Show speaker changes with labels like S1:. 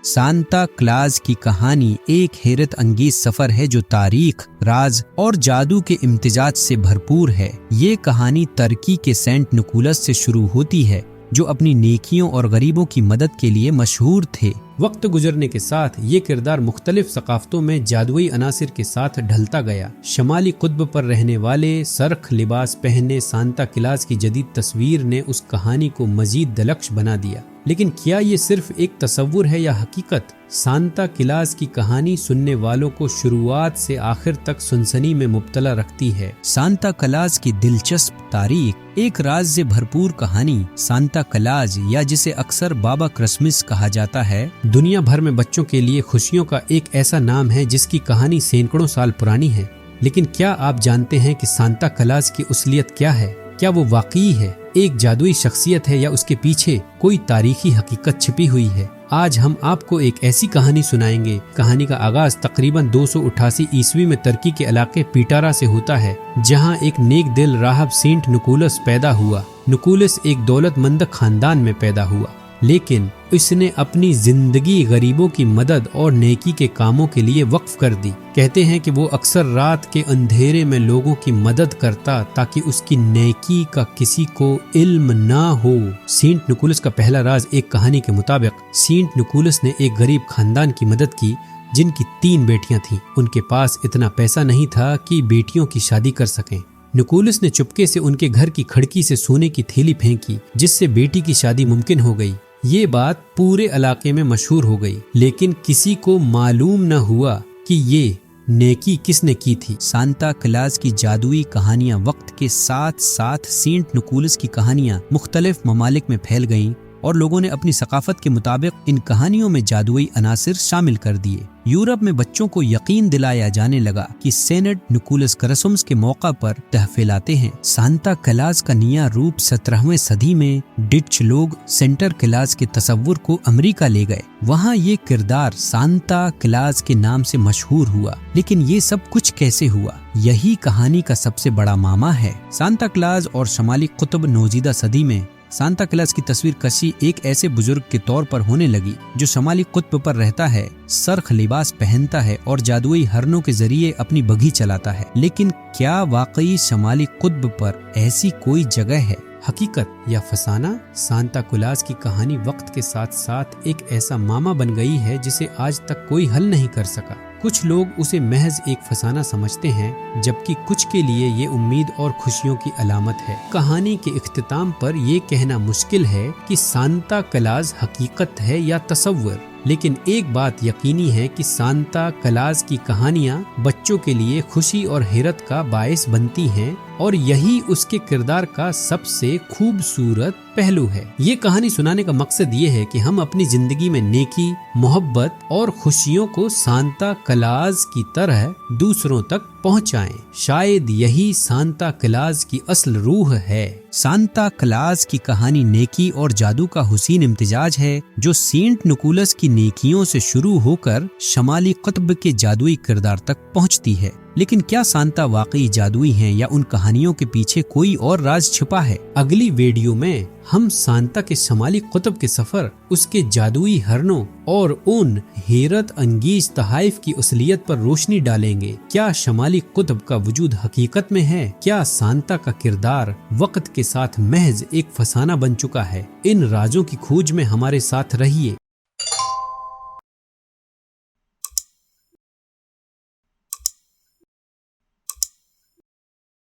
S1: Santa Claus کی کہانی ایک حیرت انگیز سفر ہے جو تاریخ، راز اور جادو کے امتزاج سے بھرپور ہے۔ یہ کہانی ترکی کے سینٹ نکولس سے شروع ہوتی ہے جو اپنی نیکیوں اور غریبوں کی مدد کے لیے مشہور تھے۔ وقت گزرنے کے ساتھ یہ کردار مختلف ثقافتوں میں جادوئی عناصر کے ساتھ ڈھلتا گیا۔ شمالی قطب پر رہنے والے سرخ لباس پہنے سانتا کلاز کی جدید تصویر نے اس کہانی کو مزید دلکش بنا دیا۔ لیکن کیا یہ صرف ایک تصور ہے یا حقیقت؟ سانتا کلاز کی کہانی سننے والوں کو شروعات سے آخر تک سنسنی میں مبتلا رکھتی ہے۔ سانتا کلاز کی دلچسپ تاریخ۔ ایک راز سے بھرپور کہانی سانتا کلاز، یا جسے اکثر بابا کرسمس کہا جاتا ہے، دنیا بھر میں بچوں کے لیے خوشیوں کا ایک ایسا نام ہے جس کی کہانی سینکڑوں سال پرانی ہے۔ لیکن کیا آپ جانتے ہیں کہ سانتا کلاز کی اصلیت کیا ہے؟ کیا وہ واقعی ہے، ایک جادوئی شخصیت ہے، یا اس کے پیچھے کوئی تاریخی حقیقت چھپی ہوئی ہے؟ آج ہم آپ کو ایک ایسی کہانی سنائیں گے۔ کہانی کا آغاز تقریباً 288 عیسوی میں ترکی کے علاقے پیٹارا سے ہوتا ہے، جہاں ایک نیک دل راہب سینٹ نکولس پیدا ہوا۔ نکولس ایک دولت مند خاندان میں پیدا ہوا، لیکن اس نے اپنی زندگی غریبوں کی مدد اور نیکی کے کاموں کے لیے وقف کر دی۔ کہتے ہیں کہ وہ اکثر رات کے اندھیرے میں لوگوں کی مدد کرتا تاکہ اس کی نیکی کا کسی کو علم نہ ہو۔ سینٹ نکولس کا پہلا راز ایک کہانی کے مطابق سینٹ نکولس نے ایک غریب خاندان کی مدد کی جن کی 3 بیٹیاں تھیں۔ ان کے پاس اتنا پیسہ نہیں تھا کہ بیٹیوں کی شادی کر سکیں۔ نکولس نے چپکے سے ان کے گھر کی کھڑکی سے سونے کی تھیلی پھینکی جس سے بیٹی کی شادی ممکن ہو گئی۔ یہ بات پورے علاقے میں مشہور ہو گئی، لیکن کسی کو معلوم نہ ہوا کہ یہ نیکی کس نے کی تھی۔ سانتا کلاز کی جادوئی کہانیاں وقت کے ساتھ ساتھ سینٹ نکولس کی کہانیاں مختلف ممالک میں پھیل گئیں اور لوگوں نے اپنی ثقافت کے مطابق ان کہانیوں میں جادوئی عناصر شامل کر دیے۔ یورپ میں بچوں کو یقین دلایا جانے لگا کہ سینٹ نکولس کرسمس کے موقع پر تحفے لاتے ہیں۔ سانتا کلاز کا نیا روپ 17ویں صدی میں ڈچ لوگ سینٹر کلاز کے تصور کو امریکہ لے گئے۔ وہاں یہ کردار سانتا کلاز کے نام سے مشہور ہوا۔ لیکن یہ سب کچھ کیسے ہوا؟ یہی کہانی کا سب سے بڑا معمہ ہے۔ سانتا کلاز اور شمالی قطب 19 صدی میں سانتا کلاز کی تصویر کشی ایک ایسے بزرگ کے طور پر ہونے لگی جو شمالی قطب پر رہتا ہے، سرخ لباس پہنتا ہے اور جادوئی ہرنوں کے ذریعے اپنی بگھی چلاتا ہے۔ لیکن کیا واقعی شمالی قطب پر ایسی کوئی جگہ ہے؟ حقیقت یا فسانہ؟ سانتا کلاز کی کہانی وقت کے ساتھ ساتھ ایک ایسا معمہ بن گئی ہے جسے آج تک کوئی حل نہیں کر سکا۔ کچھ لوگ اسے محض ایک فسانہ سمجھتے ہیں، جبکہ کچھ کے لیے یہ امید اور خوشیوں کی علامت ہے۔ کہانی کے اختتام پر یہ کہنا مشکل ہے کہ سانتا کلاز حقیقت ہے یا تصور، لیکن ایک بات یقینی ہے کہ سانتا کلاز کی کہانیاں بچوں کے لیے خوشی اور حیرت کا باعث بنتی ہیں، اور یہی اس کے کردار کا سب سے خوبصورت پہلو ہے۔ یہ کہانی سنانے کا مقصد یہ ہے کہ ہم اپنی زندگی میں نیکی، محبت اور خوشیوں کو سانتا کلاز کی طرح دوسروں تک پہنچائیں۔ شاید یہی سانتا کلاز کی اصل روح ہے۔ سانتا کلاز کی کہانی نیکی اور جادو کا حسین امتزاج ہے جو سینٹ نکولس کی نیکیوں سے شروع ہو کر شمالی قطب کے جادوئی کردار تک پہنچتی ہے۔ لیکن کیا سانتا واقعی جادوئی ہیں یا ان کہانیوں کے پیچھے کوئی اور راز چھپا ہے؟ اگلی ویڈیو میں ہم سانتا کے شمالی قطب کے سفر، اس کے جادوئی ہرنوں اور ان حیرت انگیز تحائف کی اصلیت پر روشنی ڈالیں گے۔ کیا شمالی قطب کا وجود حقیقت میں ہے؟ کیا سانتا کا کردار وقت کے ساتھ محض ایک فسانہ بن چکا ہے؟ ان رازوں کی کھوج میں ہمارے ساتھ رہیے۔